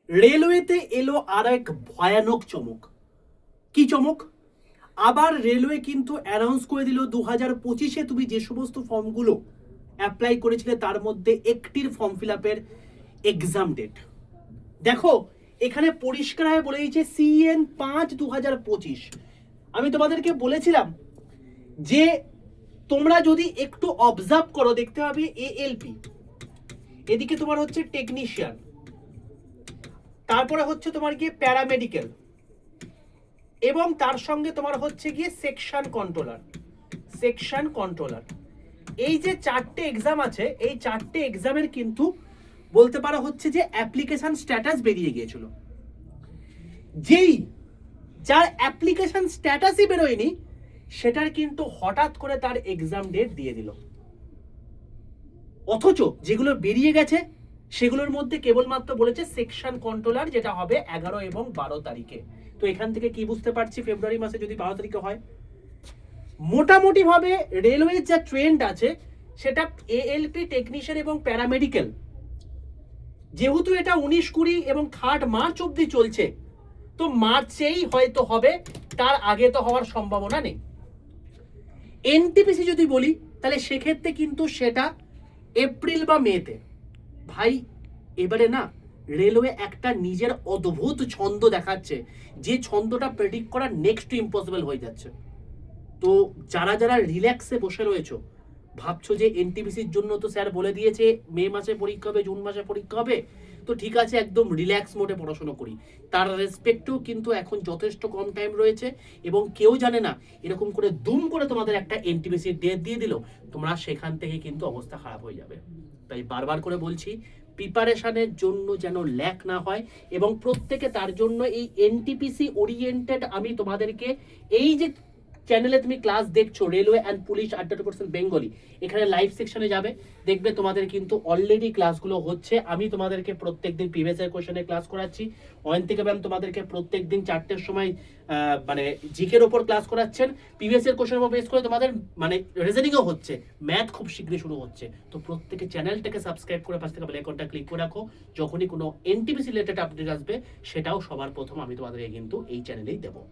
রেলওয়েতে এলো আর এক ভয়ানক চমক। কি চমক? আবার রেলওয়ে কিন্তু অ্যানাউন্স করে দিল 2025-এ তুমি যে সমস্ত ফর্মগুলো অ্যাপ্লাই করেছিলে তার মধ্যে একটির ফর্ম ফিল আপের এক্সাম ডেট। দেখো এখানে পরিষ্কার হয়ে বলে দিয়েছে CN5/2025। আমি তোমাদেরকে বলেছিলাম যে তোমরা যদি একটু অবজার্ভ করো দেখতে পাবে ALP, এদিকে তোমার হচ্ছে টেকনিশিয়ান, তারপরে হচ্ছে তোমার গিয়ে প্যারামেডিক্যাল, এবং তার সঙ্গে তোমার হচ্ছে গিয়ে সেকশন কন্ট্রোলার। এই যে চারটে এক্সাম আছে, এই চারটে এক্সামের কিন্তু বলতে পারো হচ্ছে যে অ্যাপ্লিকেশন স্ট্যাটাস বেরিয়ে গিয়েছিল। যার অ্যাপ্লিকেশন স্ট্যাটাসই বেরোয়নি সেটার কিন্তু হঠাৎ করে তার এক্সাম ডেট দিয়ে দিল। অথচ যেগুলো বেরিয়ে গেছে সেগুলোর মধ্যে কেবলমাত্র বলেছে সেকশন কন্ট্রোলার, যেটা হবে 11 এবং 12 তারিখে। তো এখান থেকে কি বুঝতে পারছি, ফেব্রুয়ারি মাসে যদি 12 তারিখে হয়, মোটামুটি ভাবে রেলওয়ের যা ট্রেন্ড আছে সেটা ALP, টেকনিশিয়ান এবং প্যারামেডিক্যাল, যেহেতু এটা 19-20 এবং 3 মার্চ অবধি চলছে, তো মার্চেই হয়তো হবে, তার আগে তো হওয়ার সম্ভাবনা নেই। NTPC যদি বলি তাহলে সেক্ষেত্রে কিন্তু সেটা এপ্রিল বা মেতে। ভাই এবারে না রেলওয়ে একটা নিজের অদ্ভুত ছন্দ দেখাচ্ছে, যে ছন্দটা প্রেডিক্ট করা নেক্সট টু ইম্পসিবল হয়ে যাচ্ছে। তো যারা যারা রিল্যাক্সে বসে রয়েছো, ভাবছো যে NTPCর জন্য তো স্যার বলে দিয়েছে মে মাসে পরীক্ষা হবে, জুন মাসে পরীক্ষা হবে, তো ঠিক আছে একদম রিল্যাক্স মোডে পড়াশোনা করি, তার রেসপেক্টেও কিন্তু এখন যথেষ্ট কম টাইম রয়েছে এবং কেউ জানে না এরকম করে দুম করে তোমাদের একটা NTPCর ডেট দিয়ে দিল, তোমরা সেখান থেকে কিন্তু অবস্থা খারাপ হয়ে যাবে। তাই বারবার করে বলছি প্রিপারেশনের জন্য যেন ল্যাক না হয়, এবং প্রত্যেকে তার জন্য এই NTPC ওরিয়েন্টেড আমি তোমাদেরকে, এই যে চ্যানেলে তুমি ক্লাস দেখছো রেলওয়ে অ্যান্ড পুলিশ আড্ডা বেঙ্গলি, এখানে লাইভ সেকশনে যাবে, দেখবে তোমাদের কিন্তু অলরেডি ক্লাসগুলো হচ্ছে। আমি তোমাদেরকে প্রত্যেকদিন প্রিভিয়াস ইয়ার কোশ্চেনে ক্লাস করাচ্ছি। অয়ন্তিকা ম্যাম তোমাদেরকে প্রত্যেকদিন 4টের সময় মানে জিকের ওপর ক্লাস করাচ্ছেন, প্রিভিয়াস ইয়ার কোশ্চেনের উপর বেস করে তোমাদের মানে রিজনিংও হচ্ছে, ম্যাথ খুব শীঘ্রই শুরু হচ্ছে। তো প্রত্যেকে চ্যানেলটাকে সাবস্ক্রাইব করে পাশ থেকে বেল আইকনটা ক্লিক করে রাখো, যখনই কোনো NTPC রিলেটেড আপডেট আসবে সেটাও সবার প্রথম আমি তোমাদেরকে কিন্তু এই চ্যানেলেই দেবো।